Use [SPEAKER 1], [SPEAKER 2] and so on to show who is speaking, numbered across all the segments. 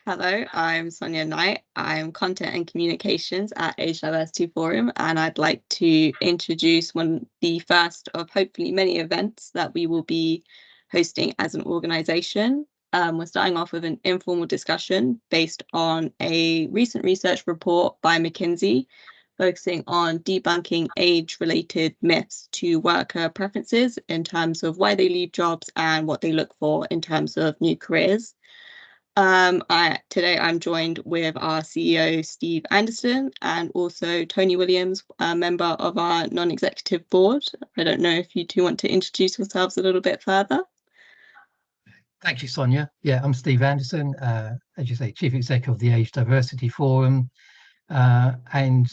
[SPEAKER 1] Hello, I'm Sonya Knight. I'm Content and Communications at Age Diversity Forum, and I'd like to introduce the first of hopefully many events that we will be hosting as an organisation. We're starting off with an informal discussion based on a recent research report by McKinsey focusing on debunking age-related myths to worker preferences in terms of why they leave jobs and what they look for in terms of new careers. Today I'm joined with our CEO, Steve Anderson, and also Tony Williams, a member of our non-executive board. I don't know if you two want to introduce yourselves a little bit further.
[SPEAKER 2] Thank you, Sonya. Yeah, I'm Steve Anderson, as you say, Chief Executive of the Age Diversity Forum. And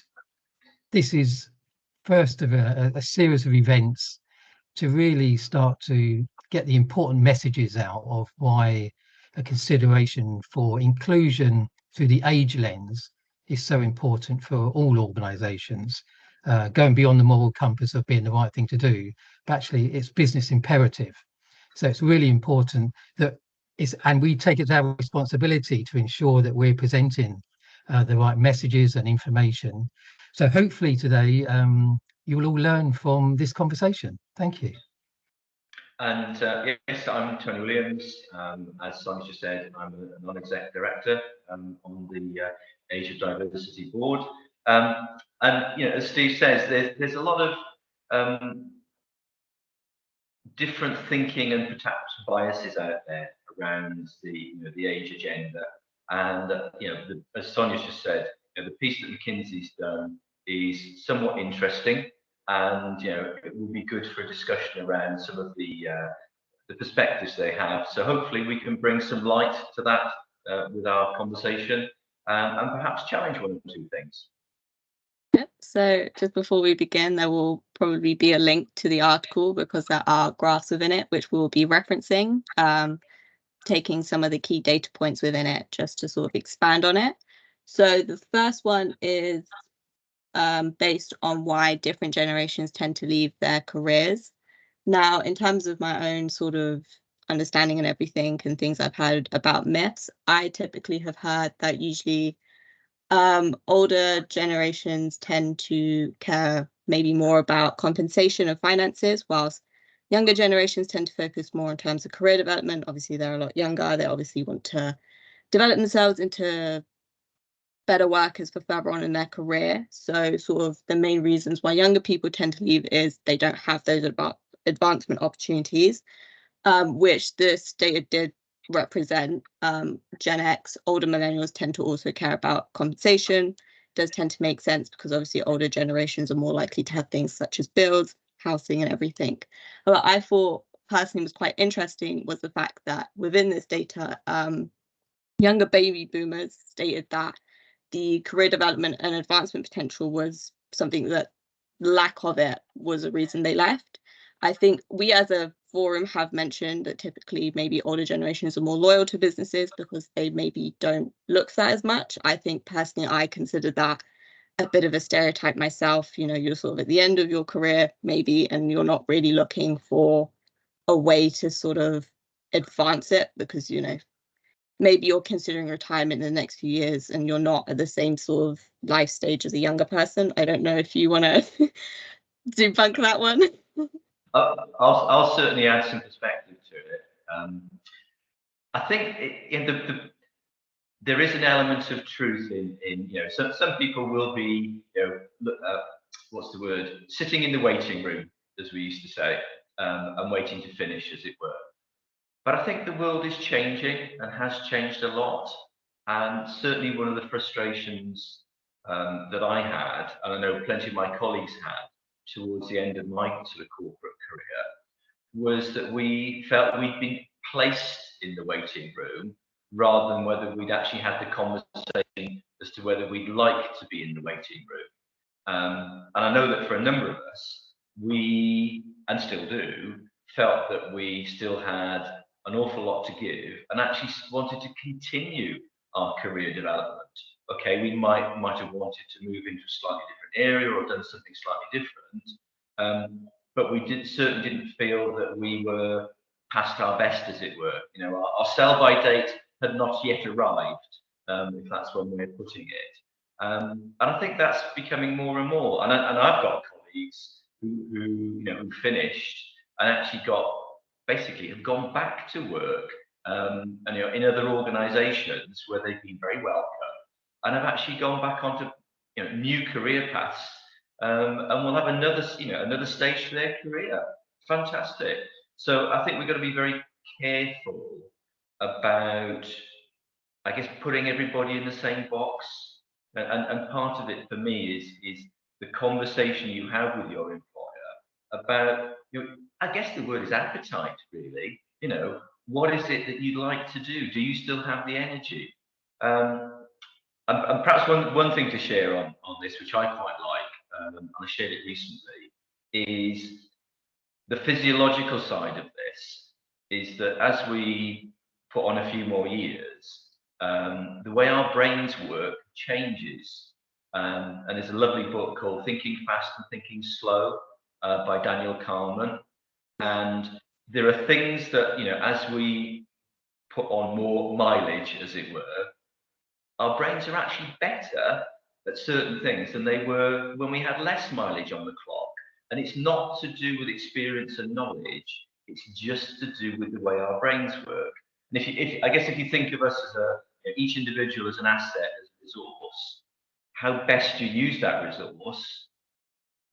[SPEAKER 2] this is first of a series of events to really start to get the important messages out of why a consideration for inclusion through the age lens is so important for all organisations, going beyond the moral compass of being the right thing to do, but actually it's business imperative. So it's really important and we take it as our responsibility to ensure that we're presenting the right messages and information. So hopefully today you will all learn from this conversation. Thank you.
[SPEAKER 3] And yes, I'm Tony Williams. As Sonya just said, I'm a non-exec director on the Age Diversity Board. And as Steve says, there's a lot of different thinking and perhaps biases out there around the age agenda. And as Sonya just said, the piece that McKinsey's done is somewhat interesting, and it will be good for a discussion around some of the perspectives they have. So hopefully we can bring some light to that with our conversation, and perhaps challenge one or two things.
[SPEAKER 1] Yep. So just before we begin, there will probably be a link to the article because there are graphs within it, which we'll be referencing, taking some of the key data points within it just to sort of expand on it. So the first one is based on why different generations tend to leave their careers. Now, in terms of my own sort of understanding and everything and things I've heard about myths, I typically have heard that usually older generations tend to care maybe more about compensation and finances, whilst younger generations tend to focus more in terms of career development. Obviously, they're a lot younger. They obviously want to develop themselves into better workers for further on in their career. So sort of the main reasons why younger people tend to leave is they don't have those advancement opportunities, which this data did represent. Gen X, older millennials tend to also care about compensation. Does tend to make sense because obviously older generations are more likely to have things such as bills, housing and everything. What I thought personally was quite interesting was the fact that within this data, younger baby boomers stated that the career development and advancement potential was something that lack of it was a reason they left. I think we as a forum have mentioned that typically maybe older generations are more loyal to businesses because they maybe don't look for that as much. I think personally, I consider that a bit of a stereotype myself. You're sort of at the end of your career maybe, and you're not really looking for a way to sort of advance it because, maybe you're considering retirement in the next few years and you're not at the same sort of life stage as a younger person. I don't know if you want to debunk that one.
[SPEAKER 3] I'll certainly add some perspective to it. I think there is an element of truth in some people will be what's the word, sitting in the waiting room, as we used to say, and waiting to finish, as it were. But I think the world is changing and has changed a lot. And certainly one of the frustrations that I had, and I know plenty of my colleagues had towards the end of my sort of corporate career, was that we felt we'd been placed in the waiting room rather than whether we'd actually had the conversation as to whether we'd like to be in the waiting room. And I know that for a number of us, we, and still do, felt that we still had an awful lot to give and actually wanted to continue our career development. Okay, we might have wanted to move into a slightly different area or done something slightly different, but we certainly didn't feel that we were past our best, as it were. Our sell-by date had not yet arrived, if that's one way of putting it. And I think that's becoming more and more. And I've got colleagues who finished and actually basically have gone back to work, and in other organisations where they've been very welcome, and have actually gone back onto new career paths, and will have another stage to their career. Fantastic. So I think we've got to be very careful about, I guess, putting everybody in the same box. And part of it for me is the conversation you have with your employer about, I guess the word is appetite, really. What is it that you'd like to do? Do you still have the energy? And perhaps one thing to share on this, which I quite like, and I shared it recently, is the physiological side of this, is that as we put on a few more years, the way our brains work changes. And there's a lovely book called Thinking Fast and Thinking Slow by Daniel Kahneman. And there are things that, as we put on more mileage, as it were, our brains are actually better at certain things than they were when we had less mileage on the clock. And it's not to do with experience and knowledge, it's just to do with the way our brains work. And if you think of us as each individual as an asset, as a resource, how best you use that resource?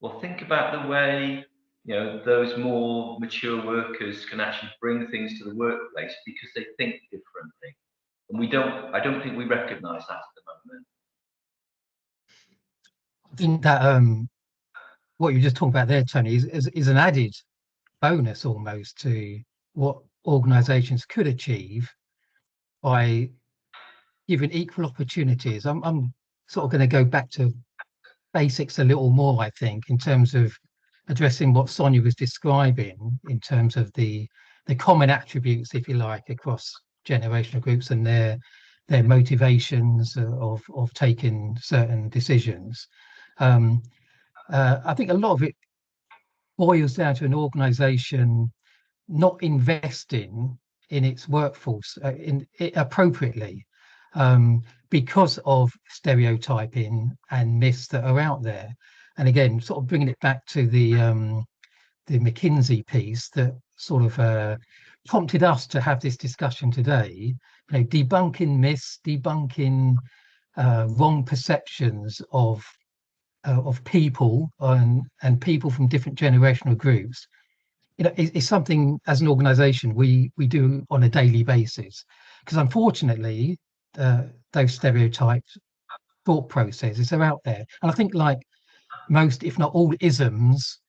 [SPEAKER 3] Well, think about the way those more mature workers can actually bring things to the workplace because they think differently. And I don't think we recognise that at the moment.
[SPEAKER 2] I think that what you just talked about there, Tony, is an added bonus almost to what organisations could achieve by giving equal opportunities. I'm sort of going to go back to basics a little more, I think, in terms of addressing what Sonya was describing in terms of the common attributes, if you like, across generational groups and their motivations of taking certain decisions. I think a lot of it boils down to an organisation not investing in its workforce appropriately, because of stereotyping and myths that are out there. And again, sort of bringing it back to the McKinsey piece that sort of prompted us to have this discussion today. Debunking myths, debunking wrong perceptions of people and people from different generational groups. It's something as an organisation we do on a daily basis, because unfortunately those stereotypes, thought processes are out there, and I think like most, if not all, isms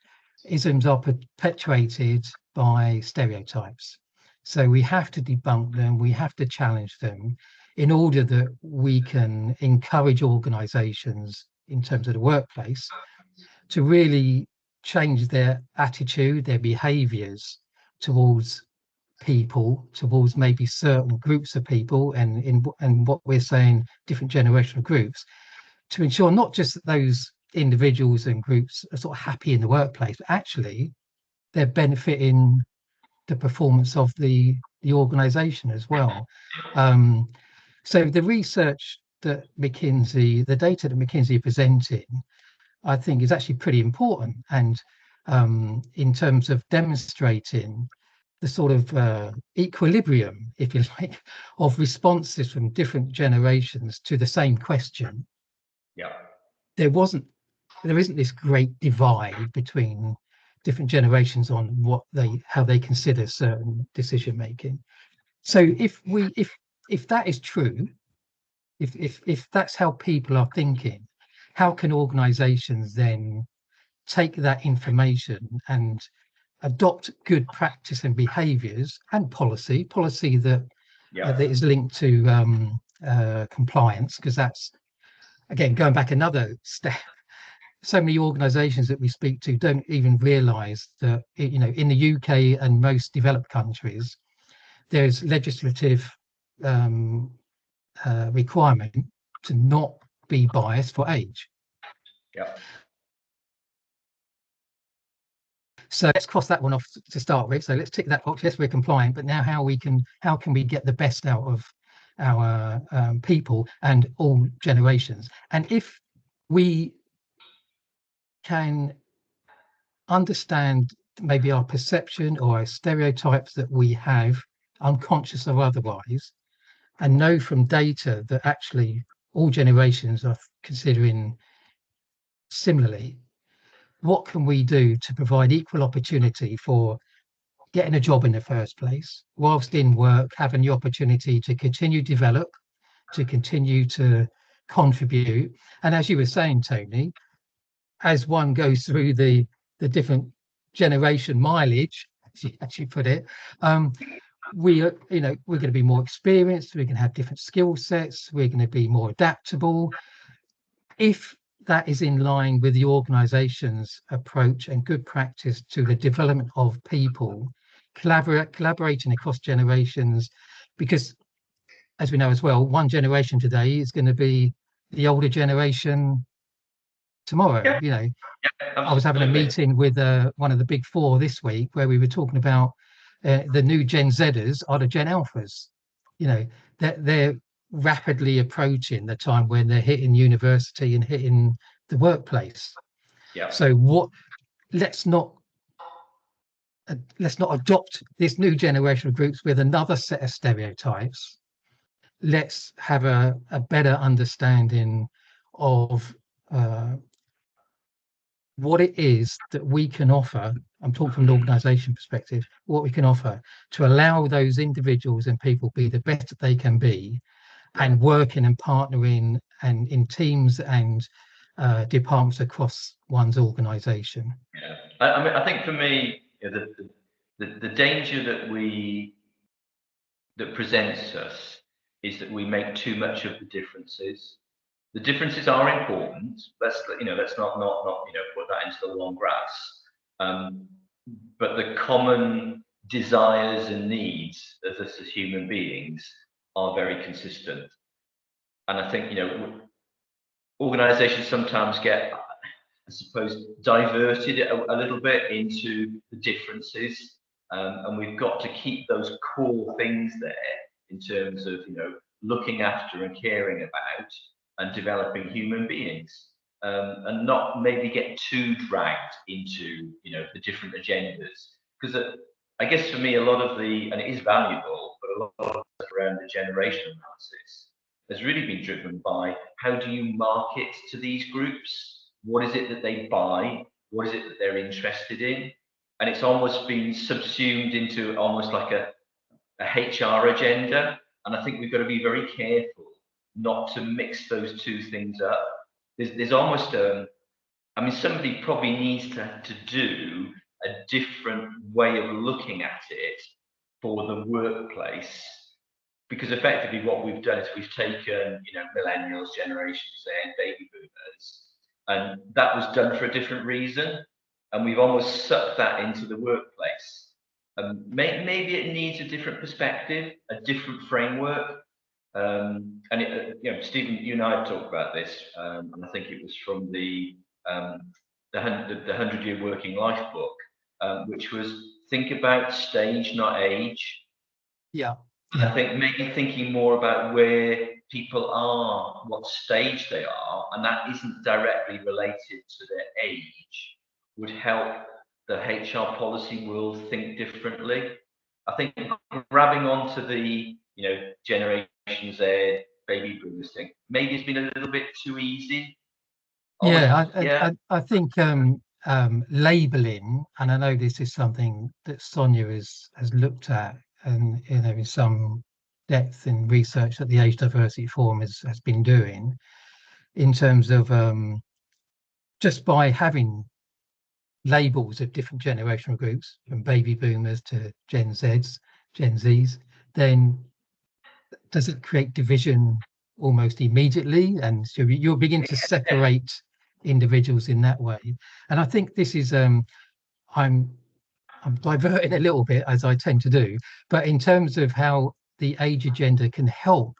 [SPEAKER 2] are perpetuated by stereotypes. So we have to debunk them, we have to challenge them in order that we can encourage organisations in terms of the workplace to really change their attitude, their behaviours towards people, towards maybe certain groups of people, and what we're saying, different generational groups, to ensure not just that those individuals and groups are sort of happy in the workplace, but actually they're benefiting the performance of the organisation as well. So the research that McKinsey, the data that McKinsey are presenting, I think is actually pretty important, and in terms of demonstrating the sort of equilibrium, if you like, of responses from different generations to the same question.
[SPEAKER 3] Yeah,
[SPEAKER 2] there isn't this great divide between different generations on how they consider certain decision making. So if that is true, if that's how people are thinking, how can organizations then take that information and adopt good practice and behaviors and policy that is linked to compliance? Because that's, again, going back another step, so many organizations that we speak to don't even realize that, in the UK and most developed countries, there's legislative requirement to not be biased for age.
[SPEAKER 3] Yeah.
[SPEAKER 2] So let's cross that one off to start with. So let's tick that box. Yes, we're compliant, but now how can we get the best out of our people and all generations. And if we can understand maybe our perception or our stereotypes that we have, unconscious or otherwise, and know from data that actually all generations are considering similarly, what can we do to provide equal opportunity for getting a job in the first place, whilst in work, having the opportunity to continue develop, to continue to contribute. And as you were saying, Tony, as one goes through the different generation mileage, as you put it, we are, we're going to be more experienced, we're going to have different skill sets, we're going to be more adaptable. If that is in line with the organization's approach and good practice to the development of people, collaborating across generations, because as we know as well, one generation today is going to be the older generation tomorrow.
[SPEAKER 3] Yeah.
[SPEAKER 2] I was having a meeting with one of the big four this week where we were talking about the new Gen Zers are the Gen Alphas. They're rapidly approaching the time when they're hitting university and hitting the workplace.
[SPEAKER 3] Yeah.
[SPEAKER 2] So let's not adopt this new generation of groups with another set of stereotypes. Let's have a better understanding of what it is that we can offer. I'm talking from an organization perspective, what we can offer to allow those individuals and people be the best that they can be, and working and partnering and in teams and departments across one's organization.
[SPEAKER 3] Yeah, I mean, I think for me, the danger that presents us is that we make too much of the differences. The differences are important. Let's not put that into the long grass. But the common desires and needs of us as human beings are very consistent. And I think organizations sometimes get, I suppose, diverted a little bit into the differences, and we've got to keep those core things there in terms of looking after and caring about and developing human beings, and not maybe get too dragged into the different agendas. Because I guess for me, a lot of and it is valuable, but a lot of stuff around the generation analysis has really been driven by how do you market to these groups? What is it that they buy? What is it that they're interested in? And it's almost been subsumed into almost like a HR agenda. And I think we've got to be very careful not to mix those two things up. There's almost somebody probably needs to do a different way of looking at it for the workplace, because effectively what we've done is we've taken millennials, Generation Z, baby boomers, and that was done for a different reason, and we've almost sucked that into the workplace. Maybe it needs a different perspective, a different framework. And Stephen, you and I have talked about this, and I think it was from the 100-Year Working Life book, which was think about stage, not age.
[SPEAKER 2] Yeah.
[SPEAKER 3] I think maybe thinking more about where people are, what stage they are, and that isn't directly related to their age, would help the HR policy world think differently. I think grabbing onto the Generation Z, baby boomers thing, maybe it's been a little bit too easy.
[SPEAKER 2] I think labeling, and I know this is something that Sonya has looked at, and in some depth in research that the Age Diversity Forum has been doing, in terms of just by having labels of different generational groups, from baby boomers to Gen Zs, Gen Zs, then does it create division almost immediately? And so you'll begin to separate individuals in that way. And I think this is I'm diverting a little bit, as I tend to do, but in terms of how the age agenda can help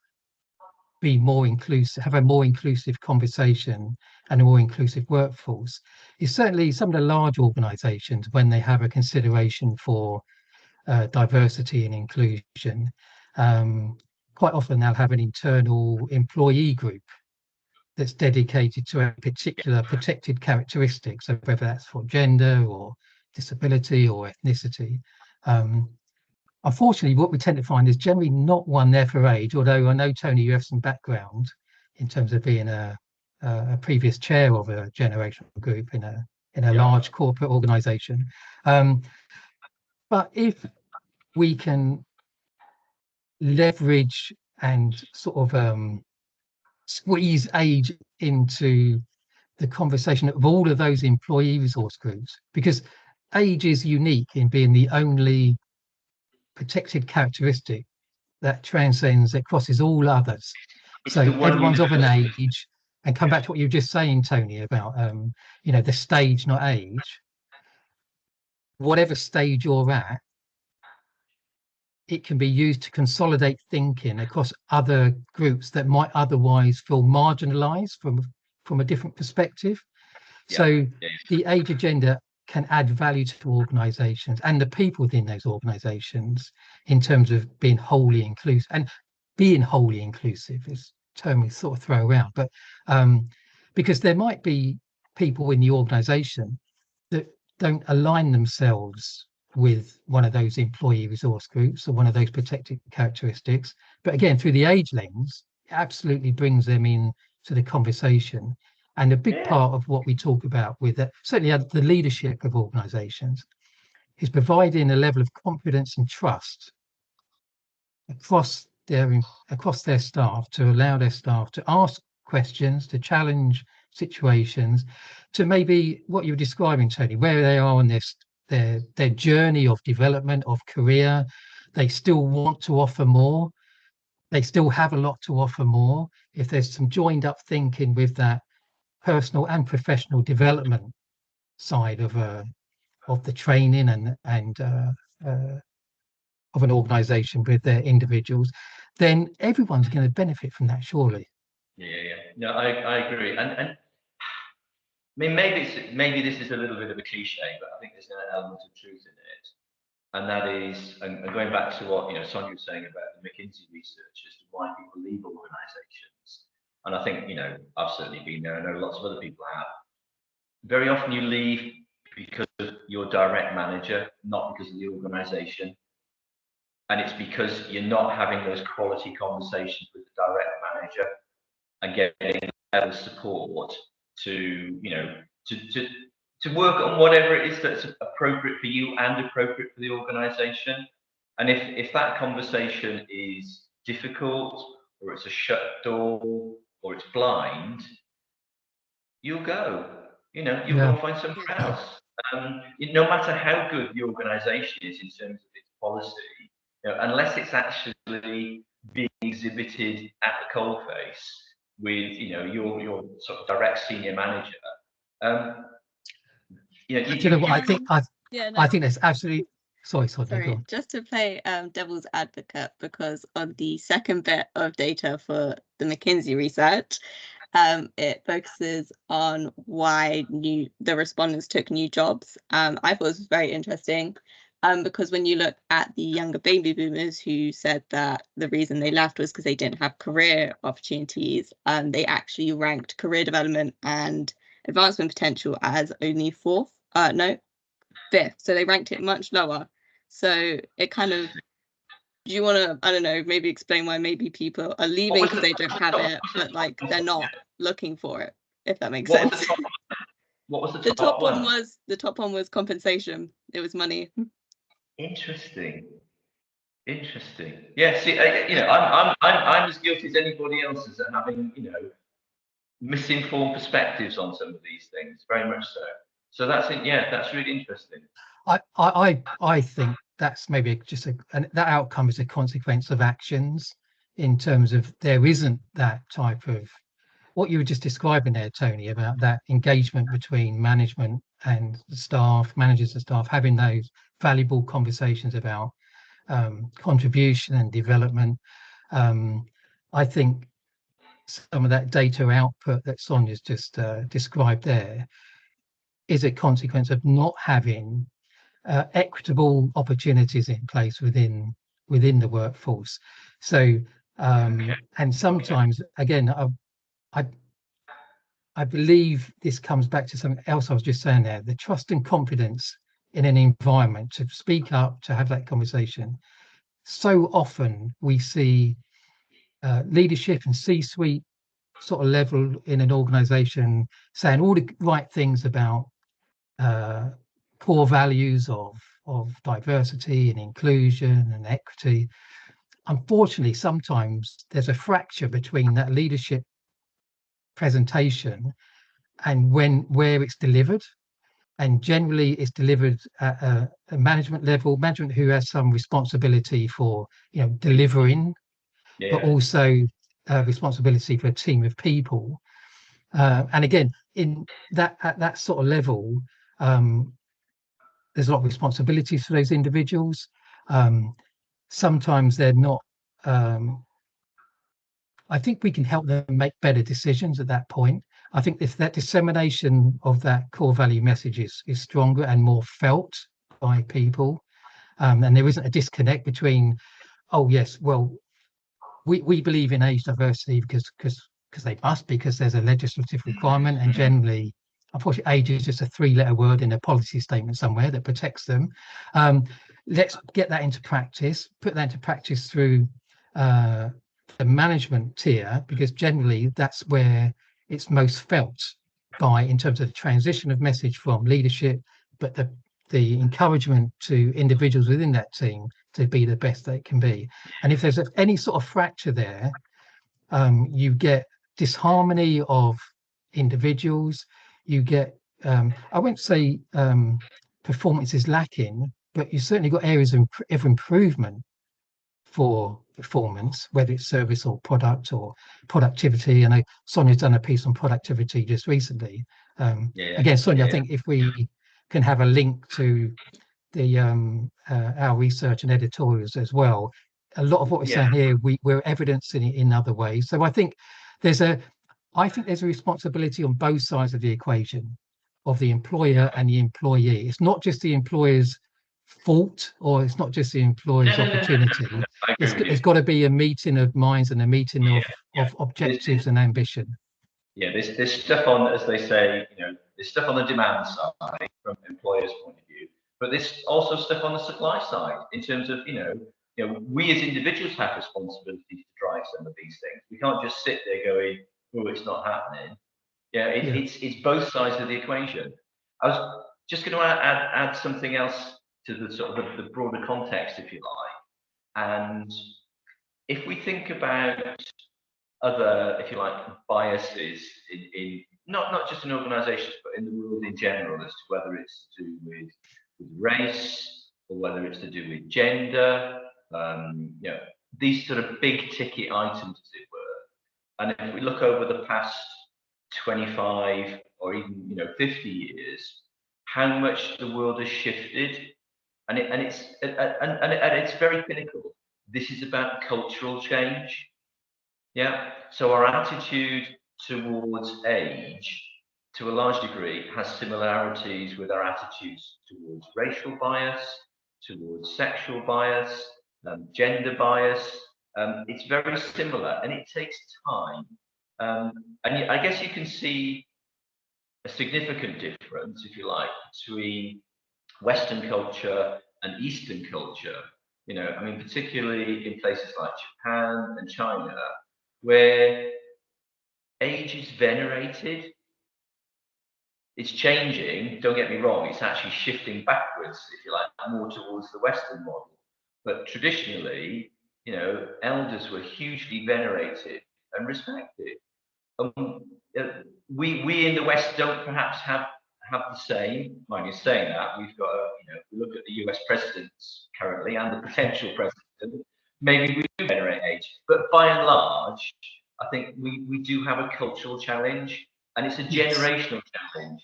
[SPEAKER 2] be more inclusive, have a more inclusive conversation and a more inclusive workforce, is certainly some of the large organizations, when they have a consideration for diversity and inclusion, quite quite often they'll have an internal employee group that's dedicated to a particular protected characteristic, so whether that's for gender or disability or ethnicity. Unfortunately, what we tend to find is generally not one there for age, although I know, Tony, you have some background in terms of being a previous chair of a generational group in a large corporate organization. But if we can leverage and sort of squeeze age into the conversation of all of those employee resource groups, because age is unique in being the only protected characteristic that transcends, that crosses all others. So everyone's of an age, and come back to what you were just saying, Tony, about you know, the stage, not age. Whatever stage you're at, it can be used to consolidate thinking across other groups that might otherwise feel marginalized from a different perspective. So the age agenda can add value to organizations and the people within those organizations in terms of being wholly inclusive. And being wholly inclusive is a term we sort of throw around, but because there might be people in the organization that don't align themselves with one of those employee resource groups or one of those protected characteristics, but again, through the age lens, it absolutely brings them in to the conversation. And a big part of what we talk about with certainly the leadership of organizations is providing a level of confidence and trust across their staff, to allow their staff to ask questions, to challenge situations, to maybe what you're describing, Tony, where they are on their journey of development, of career. They still want to offer more. They still have a lot to offer more. If there's some joined up thinking with that personal and professional development side of the training and of an organization with their individuals, then everyone's going to benefit from that, surely.
[SPEAKER 3] No, I agree. And I mean, maybe this is a little bit of a cliche, but I think there's an element of truth in it. And that is, and going back to what Sonya was saying about the McKinsey research as to why people leave organizations. And I think, I've certainly been there. I know lots of other people have. Very often you leave because of your direct manager, not because of the organization. And it's because you're not having those quality conversations with the direct manager and getting level support to work on whatever it is that's appropriate for you and appropriate for the organization. And if that conversation is difficult, or it's a shut door, or it's blind, you'll go. You'll go and find somewhere else. No matter how good the organization is in terms of its policy, unless it's actually being exhibited at the coalface with your sort of direct senior manager.
[SPEAKER 2] I think that's absolutely. Sorry,
[SPEAKER 1] just to play devil's advocate, because on the second bit of data for the McKinsey research, it focuses on why the respondents took new jobs. I thought it was very interesting, because when you look at the younger baby boomers who said that the reason they left was because they didn't have career opportunities, they actually ranked career development and advancement potential as only fifth. So they ranked it much lower. So it kind of, do you want to, I don't know, maybe explain why maybe people are leaving because they don't have it, but like they're not looking for it, if that makes sense.
[SPEAKER 3] What was the top one?
[SPEAKER 1] The top one was compensation. It was money.
[SPEAKER 3] Interesting. Yeah. See, I'm as guilty as anybody else as having misinformed perspectives on some of these things. Very much so. So that's it. Yeah, that's really interesting.
[SPEAKER 2] I think that's maybe just that outcome is a consequence of actions, in terms of there isn't that type of what you were just describing there, Tony, about that engagement between management and the staff, managers and staff, having those valuable conversations about contribution and development. I think some of that data output that Sonya's just described there is a consequence of not having equitable opportunities in place within the workforce. So And sometimes, again, I believe this comes back to something else I was just saying there, the trust and confidence in an environment to speak up, to have that conversation. So often we see leadership and C-suite sort of level in an organization saying all the right things about core values of diversity and inclusion and equity. Unfortunately, sometimes there's a fracture between that leadership presentation and where it's delivered. And generally it's delivered at a management level, management who has some responsibility for, delivering, but also responsibility for a team of people. And again, at that sort of level, there's a lot of responsibilities for those individuals. Sometimes they're not. I think we can help them make better decisions at that point. I think if that dissemination of that core value message is stronger and more felt by people, and there isn't a disconnect between, oh yes, well, we believe in age diversity because they must, because there's a legislative requirement, and generally, unfortunately, age is just a 3-letter word in a policy statement somewhere that protects them. Let's get that into practice, put that into practice through the management tier, because generally that's where it's most felt by, in terms of the transition of message from leadership, but the encouragement to individuals within that team to be the best they can be. And if there's any sort of fracture there, you get disharmony of individuals, you get, I won't say performance is lacking, but you certainly got areas of improvement for performance, whether it's service or product or productivity. I know Sonia's done a piece on productivity just recently. Again, Sonya, I think if we can have a link to the our research and editorials as well, a lot of what we're saying here, we're evidencing it in other ways. So I think there's a responsibility on both sides of the equation, of the employer and the employee. It's not just the employer's fault, or it's not just the employer's opportunity. It's got to be a meeting of minds and a meeting of objectives and ambition.
[SPEAKER 3] There's stuff on, as they say, there's stuff on the demand side from employers' point of view, but there's also stuff on the supply side in terms of, we as individuals have responsibilities to drive some of these things. We can't just sit there going, oh, it's not happening. It's both sides of the equation. I was just going to add something else to the sort of the broader context, if you like. And if we think about other, if you like, biases in not just in organizations, but in the world in general, as to whether it's to do with race or whether it's to do with gender, these sort of big ticket items, as it were. And if we look over the past 25 or even 50 years, how much the world has shifted, and it's at its very pinnacle, this is about cultural change. So our attitude towards age, to a large degree, has similarities with our attitudes towards racial bias, towards sexual bias, gender bias. It's very similar, and it takes time. And I guess you can see a significant difference, if you like, between Western culture and Eastern culture. Particularly in places like Japan and China, where age is venerated. It's changing, don't get me wrong, it's actually shifting backwards, if you like, more towards the Western model. But traditionally, elders were hugely venerated and respected. We in the West don't perhaps have the same. Mind you saying that, we've got we look at the US presidents currently and the potential president, maybe we do venerate age, but by and large, I think we do have a cultural challenge, and it's a generational challenge.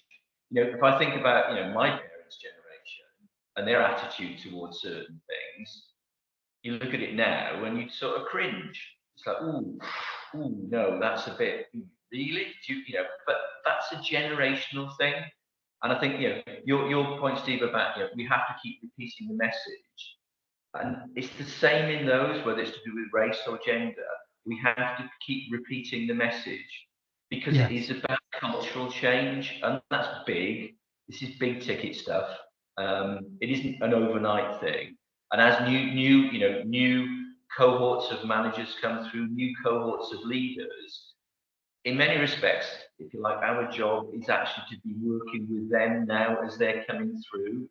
[SPEAKER 3] If I think about my parents' generation and their attitude towards certain things, you look at it now and you sort of cringe. It's like, ooh, no, that's a bit really, but that's a generational thing. And I think your point, Steve, about we have to keep repeating the message, and it's the same in those, whether it's to do with race or gender. we have to keep repeating the message, because
[SPEAKER 2] Yeah.
[SPEAKER 3] it is about cultural change, and that's big. This is big ticket stuff. It isn't an overnight thing. And as new cohorts of managers come through, new cohorts of leaders, in many respects, if you like, our job is actually to be working with them now as they're coming through.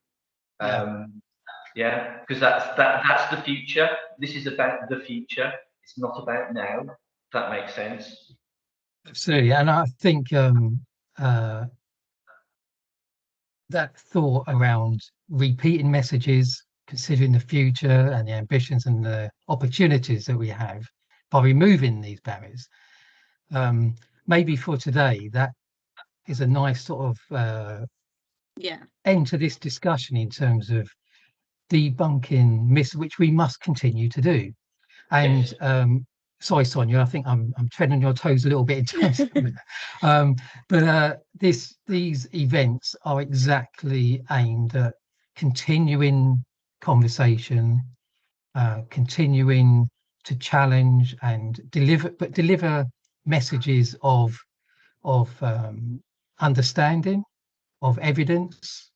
[SPEAKER 3] Yeah, because that's the future. This is about the future. It's not about now. If that makes sense.
[SPEAKER 2] Absolutely, and I think that thought around repeating messages, considering the future and the ambitions and the opportunities that we have by removing these barriers. Maybe for today, that is a nice sort of end to this discussion in terms of debunking myths, which we must continue to do. And sorry, Sonya, I think I'm treading on your toes a little bit in terms of but these events are exactly aimed at continuing conversation, continuing to challenge and deliver messages of understanding, of evidence,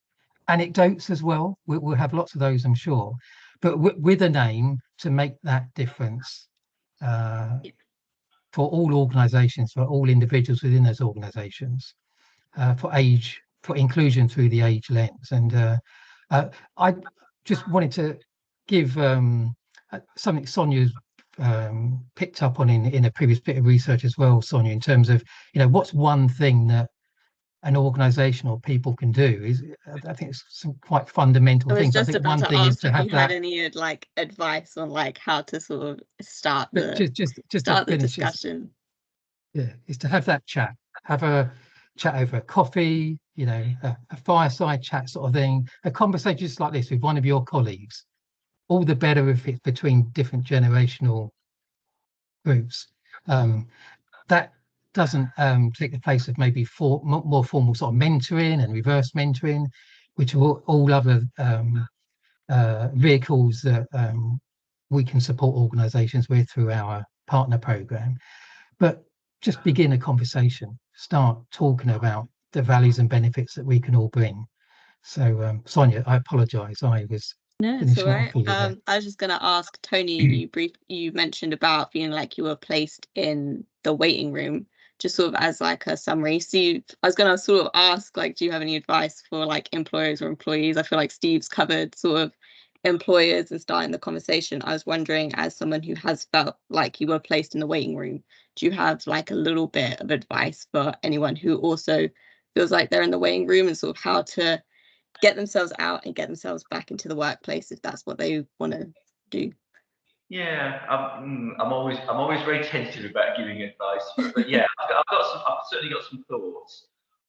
[SPEAKER 2] anecdotes as well. We'll have lots of those, I'm sure, but with an aim to make that difference for all organisations, for all individuals within those organisations, for inclusion through the age lens. And I just wanted to give something Sonia's picked up on in a previous bit of research as well, Sonya, in terms of, what's one thing that an organisation or people can do. Is I think it's some quite fundamental things. I think one thing is to have that.
[SPEAKER 1] Had any like advice on like how to sort of start
[SPEAKER 2] the
[SPEAKER 1] discussion?
[SPEAKER 2] Is to have that chat. Have a chat over a coffee, a fireside chat sort of thing. A conversation just like this with one of your colleagues. All the better if it's between different generational groups. That doesn't take the place of maybe more formal sort of mentoring and reverse mentoring, which are all other vehicles that we can support organisations with through our partner program. But just begin a conversation, start talking about the values and benefits that we can all bring. So Sonya, I apologise, I was
[SPEAKER 1] it's all right. I was just going to ask Tony, you mentioned about feeling like you were placed in the waiting room, just sort of as like a summary. Steve, I was going to sort of ask, like, do you have any advice for like employers or employees? I feel like Steve's covered sort of employers and starting the conversation. I was wondering, as someone who has felt like you were placed in the waiting room, do you have like a little bit of advice for anyone who also feels like they're in the waiting room, and sort of how to get themselves out and get themselves back into the workplace if that's what they want to do?
[SPEAKER 3] Yeah, I'm always very tentative about giving advice, but yeah, I've certainly got some thoughts.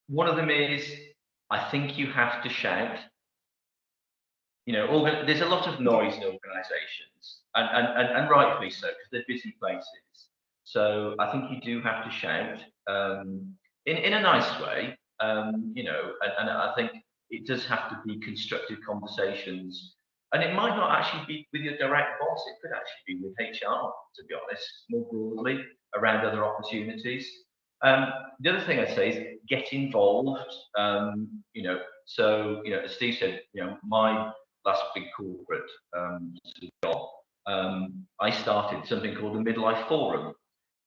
[SPEAKER 3] One of them is, I think you have to shout. There's a lot of noise in organisations, and rightfully so, because they're busy places. So I think you do have to shout in a nice way, and I think it does have to be constructive conversations. And it might not actually be with your direct boss, it could actually be with HR, to be honest, more broadly around other opportunities. The other thing I'd say is get involved. As Steve said, my last big corporate job, I started something called the Midlife Forum.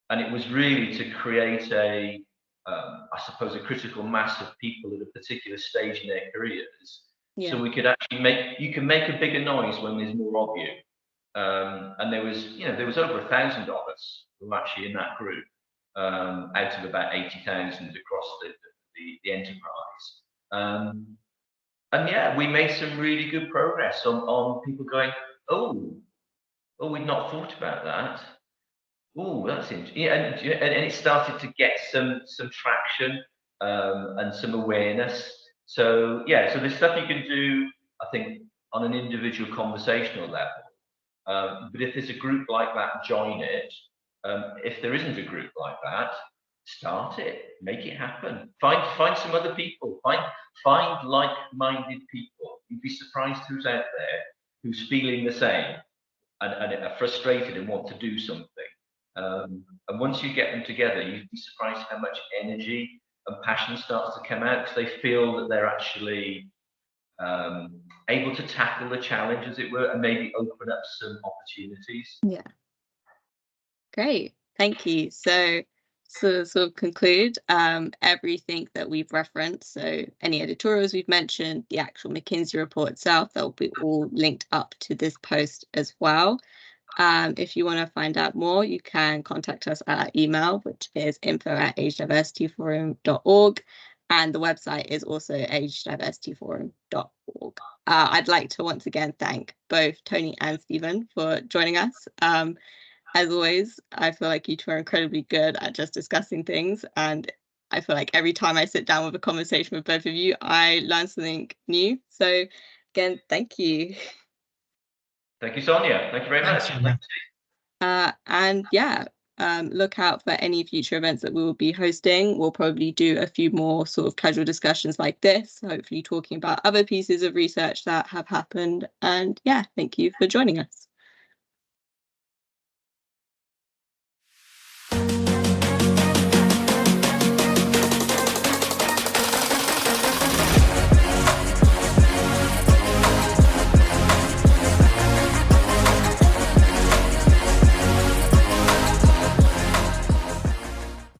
[SPEAKER 3] And it was really to create I suppose, a critical mass of people at a particular stage in their careers. Yeah. So we could actually you can make a bigger noise when there's more of you. And there was over 1,000 of us who were actually in that group, out of about 80,000 across the enterprise. And yeah, we made some really good progress on people going, oh, we'd not thought about that. Oh, that's interesting. Yeah, and it started to get some traction and some awareness. So yeah, so there's stuff you can do, I think, on an individual conversational level. But if there's a group like that, join it. If there isn't a group like that, start it, make it happen. Find some other people. Find like-minded people. You'd be surprised who's out there who's feeling the same and are frustrated and want to do something. And once you get them together, you'd be surprised how much energy and passion starts to come out, because they feel that they're actually able to tackle the challenge, as it were, and maybe open up some opportunities.
[SPEAKER 1] Yeah. Great. Thank you. So sort of conclude everything that we've referenced. So any editorials we've mentioned, the actual McKinsey report itself, they'll be all linked up to this post as well. If you want to find out more, you can contact us at our email, which is info@agediversityforum.org. And the website is also agediversityforum.org. I'd like to once again thank both Tony and Stephen for joining us. As always, I feel like you two are incredibly good at just discussing things. And I feel like every time I sit down with a conversation with both of you, I learn something new. So again, thank you.
[SPEAKER 3] Thank you, Sonya. Thank you very much.
[SPEAKER 2] Sonya.
[SPEAKER 1] And yeah, look out for any future events that we will be hosting. We'll probably do a few more sort of casual discussions like this, hopefully talking about other pieces of research that have happened. And yeah, thank you for joining us.